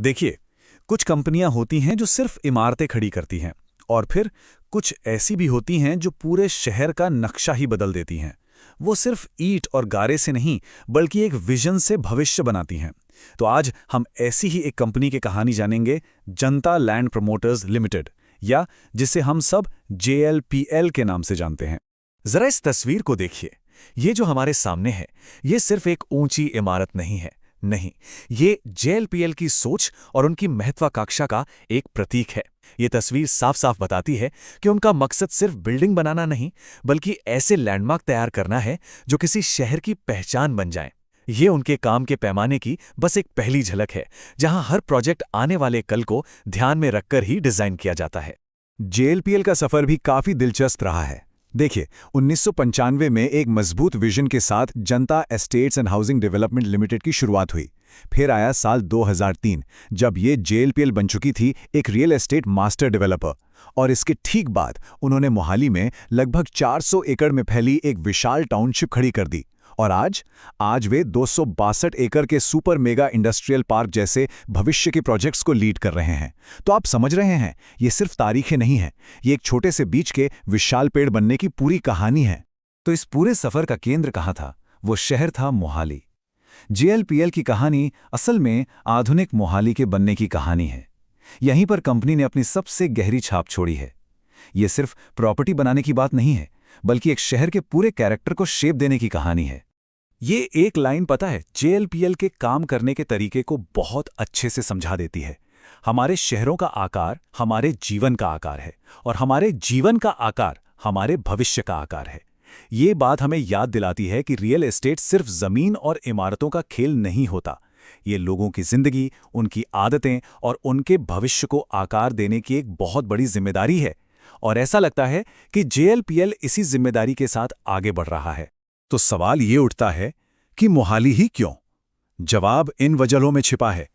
देखिए, कुछ कंपनियां होती हैं जो सिर्फ इमारतें खड़ी करती हैं और फिर कुछ ऐसी भी होती हैं जो पूरे शहर का नक्शा ही बदल देती हैं। वो सिर्फ ईंट और गारे से नहीं बल्कि एक विजन से भविष्य बनाती हैं। तो आज हम ऐसी ही एक कंपनी की कहानी जानेंगे, जनता लैंड प्रमोटर्स लिमिटेड, या जिसे हम सब JLPL के नाम से जानते हैं। जरा इस तस्वीर को देखिए। ये जो हमारे सामने है, ये सिर्फ एक ऊंची इमारत नहीं है। नहीं, ये JLPL की सोच और उनकी महत्वाकांक्षा का एक प्रतीक है। ये तस्वीर साफ साफ बताती है कि उनका मकसद सिर्फ बिल्डिंग बनाना नहीं, बल्कि ऐसे लैंडमार्क तैयार करना है जो किसी शहर की पहचान बन जाएं। ये उनके काम के पैमाने की बस एक पहली झलक है, जहां हर प्रोजेक्ट आने वाले कल को ध्यान में रखकर ही डिजाइन किया जाता है। JLPL का सफर भी काफी दिलचस्प रहा है। देखिए, 1995 में एक मजबूत विजन के साथ जनता estates and housing development limited की शुरुआत हुई। फिर आया साल 2003, जब ये JLPL बन चुकी थी एक रियल एस्टेट मास्टर डेवलपर। और इसके ठीक बाद उन्होंने मोहाली में लगभग 400 एकड़ में फैली एक विशाल टाउनशिप खड़ी कर दी। और आज वे 262 एकड़ के सुपर मेगा इंडस्ट्रियल पार्क जैसे भविष्य के प्रोजेक्ट्स को लीड कर रहे हैं। तो आप समझ रहे हैं, ये सिर्फ तारीखें नहीं हैं, ये एक छोटे से बीज के विशाल पेड़ बनने की पूरी कहानी है। तो इस पूरे सफर का केंद्र कहाँ था? वो शहर था मोहाली। JLPL की कहानी असल में आधुनिक मोहाली के बनने की कहानी है। यहीं पर कंपनी ने अपनी सबसे गहरी छाप छोड़ी है। ये सिर्फ प्रॉपर्टी बनाने की बात नहीं है, बल्कि एक शहर के पूरे कैरेक्टर को शेप देने की कहानी है। ये एक लाइन, पता है, JLPL के काम करने के तरीके को बहुत अच्छे से समझा देती है। हमारे शहरों का आकार हमारे जीवन का आकार है, और हमारे जीवन का आकार हमारे भविष्य का आकार है। ये बात हमें याद दिलाती है कि रियल एस्टेट सिर्फ जमीन और इमारतों का खेल नहीं होता। ये लोगों की जिंदगी, उनकी आदतें और उनके भविष्य को आकार देने की एक बहुत बड़ी जिम्मेदारी है। और ऐसा लगता है कि JLPL इसी जिम्मेदारी के साथ आगे बढ़ रहा है। तो सवाल ये उठता है कि मोहाली ही क्यों? जवाब इन वजहों में छिपा है।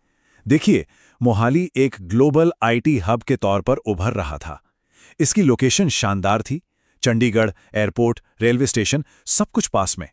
देखिए, मोहाली एक ग्लोबल IT हब के तौर पर उभर रहा था। इसकी लोकेशन शानदार थी। चंडीगढ़, एयरपोर्ट, रेलवे स्टेशन, सब कुछ पास में।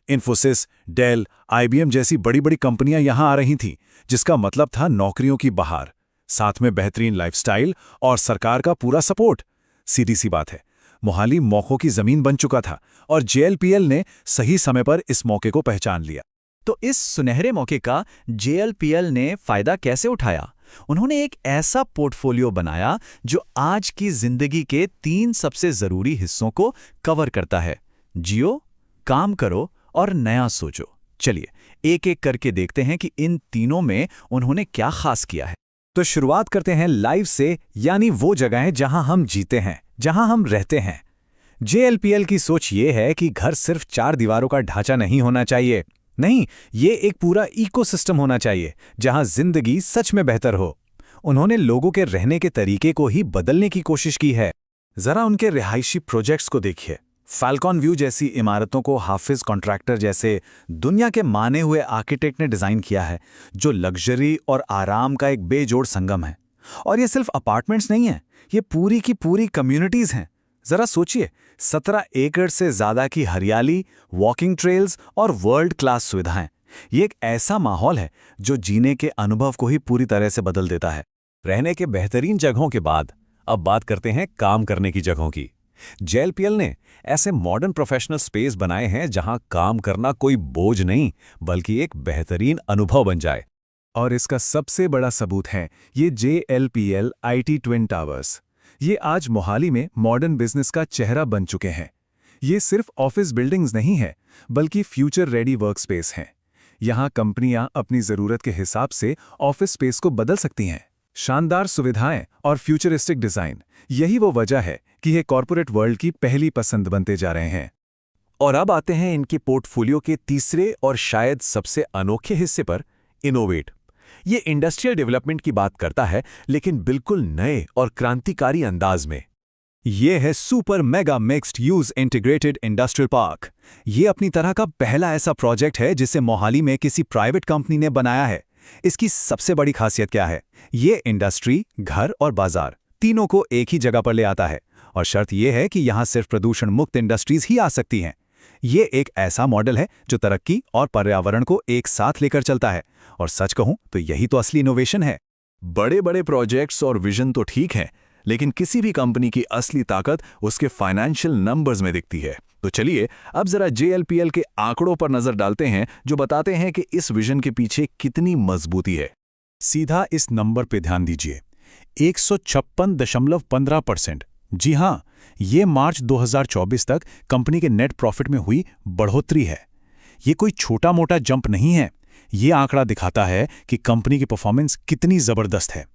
इन्फोसिस, डेल, IBM जैसी बड़ी बड़ी कंपनियां यहां आ रही थीं, जिसका मतलब था नौकरियों की बहार, साथ में बेहतरीन लाइफस्टाइल और सरकार का पूरा सपोर्ट। सीधी सी बात है, मोहाली मौकों की जमीन बन चुका था और JLPL ने सही समय पर इस मौके को पहचान लिया। तो इस सुनहरे मौके का JLPL ने फायदा कैसे उठाया? उन्होंने एक ऐसा पोर्टफोलियो बनाया जो आज की जिंदगी के 3 सबसे जरूरी हिस्सों को कवर करता है: जियो, काम करो और नया सोचो। चलिए एक एक करके देखते हैं कि इन तीनों में उन्होंने क्या खास किया है। तो शुरुआत करते हैं लाइफ से, यानी वो जगहें जहां हम जीते हैं, जहां हम रहते हैं। JLPL की सोच ये है कि घर सिर्फ 4 दीवारों का ढांचा नहीं होना चाहिए। नहीं, ये एक पूरा इकोसिस्टम होना चाहिए जहां जिंदगी सच में बेहतर हो। उन्होंने लोगों के रहने के तरीके को ही बदलने की कोशिश की है। जरा उनके रिहायशी प्रोजेक्ट्स को देखिए। फैल्कॉन व्यू जैसी इमारतों को हाफिज कॉन्ट्रैक्टर जैसे दुनिया के माने हुए आर्किटेक्ट ने डिजाइन किया है, जो लग्जरी और आराम का एक बेजोड़ संगम है। और ये सिर्फ अपार्टमेंट्स नहीं है, ये पूरी की पूरी कम्युनिटीज हैं। जरा सोचिए, 17 एकड़ से ज्यादा की हरियाली, वॉकिंग ट्रेल्स और वर्ल्ड क्लास सुविधाएं। ये एक ऐसा माहौल है जो जीने के अनुभव को ही पूरी तरह से बदल देता है। रहने के बेहतरीन जगहों के बाद अब बात करते हैं काम करने की जगहों की। JLPL ने ऐसे मॉडर्न प्रोफेशनल स्पेस बनाए हैं जहां काम करना कोई बोझ नहीं, बल्कि एक बेहतरीन अनुभव बन जाए। और इसका सबसे बड़ा सबूत है ये JLPL IT ट्विन टावर्स। ये आज मोहाली में मॉडर्न बिजनेस का चेहरा बन चुके हैं। ये सिर्फ ऑफिस बिल्डिंग्स नहीं है, बल्कि फ्यूचर रेडी वर्क स्पेस हैं। यहाँ कंपनियां अपनी जरूरत के हिसाब से ऑफिस स्पेस को बदल सकती हैं। शानदार सुविधाएं और फ्यूचरिस्टिक डिजाइन, यही वो वजह है कि ये कॉर्पोरेट वर्ल्ड की पहली पसंद बनते जा रहे हैं। और अब आते हैं इनके पोर्टफोलियो के तीसरे और शायद सबसे अनोखे हिस्से पर, इनोवेट। ये इंडस्ट्रियल डेवलपमेंट की बात करता है, लेकिन बिल्कुल नए और क्रांतिकारी अंदाज में। ये है super mega mixed use integrated industrial park. ये अपनी तरह का पहला ऐसा प्रोजेक्ट है जिसे मोहाली में किसी प्राइवेट कंपनी ने बनाया है। इसकी सबसे बड़ी खासियत क्या है? ये इंडस्ट्री, घर और बाजार तीनों को एक ही जगह पर ले आता है। और शर्त यह है कि यहां सिर्फ प्रदूषण मुक्त इंडस्ट्रीज ही आ सकती हैं। ये एक ऐसा मॉडल है जो तरक्की और पर्यावरण को एक साथ लेकर चलता है। और सच कहूं तो यही तो असली इनोवेशन है। बड़े बड़े प्रोजेक्ट्स और विजन तो ठीक हैं, लेकिन किसी भी कंपनी की असली ताकत उसके फाइनेंशियल नंबर्स में दिखती है। तो चलिए अब जरा JLPL के आंकड़ों पर नजर डालते हैं, जो बताते हैं कि इस विजन के पीछे कितनी मजबूती है। सीधा इस नंबर पे ध्यान दीजिए, 156.15%। जी हाँ, ये मार्च 2024 तक कंपनी के नेट प्रॉफिट में हुई बढ़ोतरी है। ये कोई छोटा मोटा जंप नहीं है। ये आंकड़ा दिखाता है कि कंपनी की परफॉर्मेंस कितनी जबरदस्त है।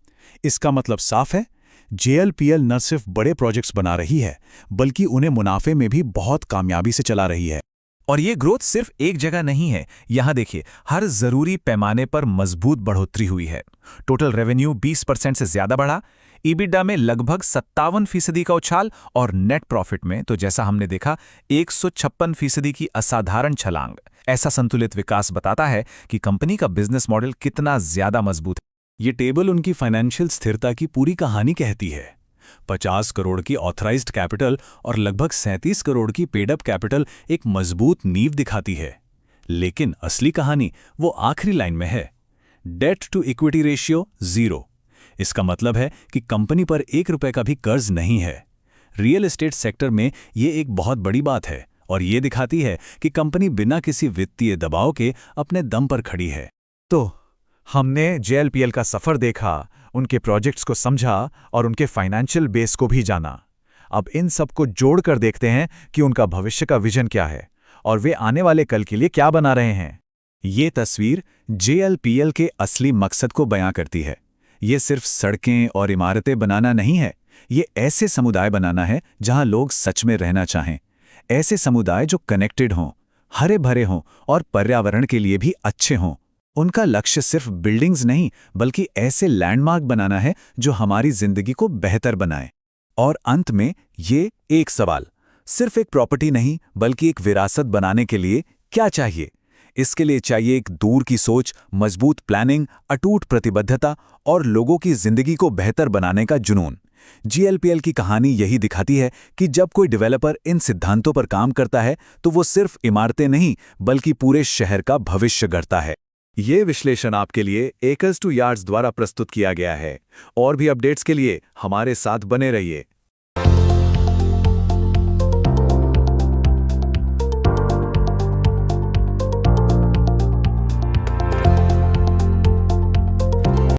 इसका मतलब साफ है, JLPL न सिर्फ बड़े प्रोजेक्ट्स बना रही है, बल्कि उन्हें मुनाफे में भी बहुत कामयाबी से चला रही है। और ये ग्रोथ सिर्फ एक जगह नहीं है। यहाँ देखिए, हर जरूरी पैमाने पर मजबूत बढ़ोतरी हुई है। टोटल रेवेन्यू 20% से ज्यादा बढ़ा, EBITDA में लगभग 57% का उछाल और नेट प्रॉफिट में तो जैसा हमने देखा 156% की असाधारण छलांग। ऐसा संतुलित विकास बताता है कि कंपनी का बिजनेस मॉडल कितना ज्यादा मजबूत है। ये टेबल उनकी फाइनेंशियल स्थिरता की पूरी कहानी कहती है। 50 करोड़ की ऑथराइज्ड कैपिटल और लगभग 37 करोड़ की पेड अप कैपिटल एक मजबूत नींव दिखाती है। लेकिन असली कहानी वो आखिरी लाइन में है, डेट टू इक्विटी रेशियो 0। इसका मतलब है कि कंपनी पर 1 रुपए का भी कर्ज नहीं है। रियल एस्टेट सेक्टर में ये एक बहुत बड़ी बात है और ये दिखाती है कि कंपनी बिना किसी वित्तीय दबाव के अपने दम पर खड़ी है। तो हमने JLPL का सफर देखा, उनके प्रोजेक्ट्स को समझा और उनके फाइनेंशियल बेस को भी जाना। अब इन सब को जोड़कर देखते हैं कि उनका भविष्य का विजन क्या है और वे आने वाले कल के लिए क्या बना रहे हैं। ये तस्वीर JLPL के असली मकसद को बयां करती है। ये सिर्फ सड़कें और इमारतें बनाना नहीं है, ये ऐसे समुदाय बनाना है जहां लोग सच में रहना चाहें। ऐसे समुदाय जो कनेक्टेड हों, हरे भरे हों और पर्यावरण के लिए भी अच्छे हों। उनका लक्ष्य सिर्फ बिल्डिंग्स नहीं, बल्कि ऐसे लैंडमार्क बनाना है जो हमारी जिंदगी को बेहतर बनाए। और अंत में ये एक सवाल, सिर्फ एक प्रॉपर्टी नहीं बल्कि एक विरासत बनाने के लिए क्या चाहिए? इसके लिए चाहिए एक दूर की सोच, मजबूत प्लानिंग, अटूट प्रतिबद्धता और लोगों की जिंदगी को बेहतर बनाने का जुनून। JLPL की कहानी यही दिखाती है कि जब कोई डेवलपर इन सिद्धांतों पर काम करता है तो वो सिर्फ इमारतें नहीं बल्कि पूरे शहर का भविष्य गढ़ता है। ये विश्लेषण आपके लिए Acres to Yards द्वारा प्रस्तुत किया गया है। और भी अपडेट्स के लिए हमारे साथ बने रहिए।